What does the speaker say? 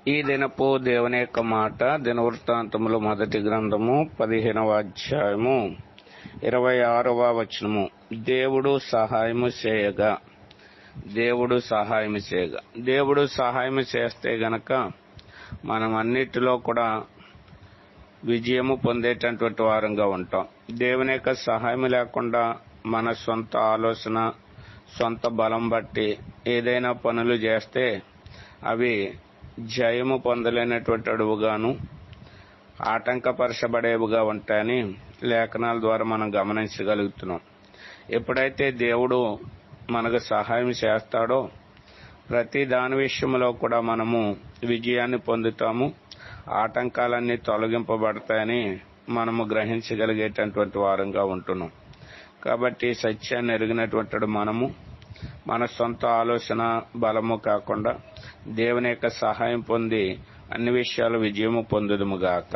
ఈ దినపు దేవుని యొక్క మాట దినవృత్తాంతములు మొదటి గ్రంథము 15వ అధ్యాయము 26వ వచనము. దేవుడు సహాయము చేయగా. దేవుడు సహాయం చేస్తే గనక మనం అన్నిటిలో కూడా విజయము పొందేటటువంటి వారంగా ఉంటాం. దేవుని యొక్క సహాయం లేకుండా మన సొంత ఆలోచన, సొంత బలం బట్టి ఏదైనా పనులు చేస్తే అవి జయము పొందలేనటువంటి అడుగుగాను, ఆటంకపరచబడేవిగా ఉంటాయని లేఖనాల ద్వారా మనం గమనించగలుగుతున్నాం. ఎప్పుడైతే దేవుడు మనకు సహాయం చేస్తాడో ప్రతి దాని విషయంలో కూడా మనము విజయాన్ని పొందుతాము, ఆటంకాలన్నీ తొలగింపబడతాయని మనము గ్రహించగలిగేటటువంటి వారంగా ఉంటున్నాం. కాబట్టి సత్యాన్ని ఎరిగినటువంటి మనము మన సొంత ఆలోచన బలము కాకుండా దేవుని యొక్క సహాయం పొంది అన్ని విషయాలు విజయము పొందుదుముగాక.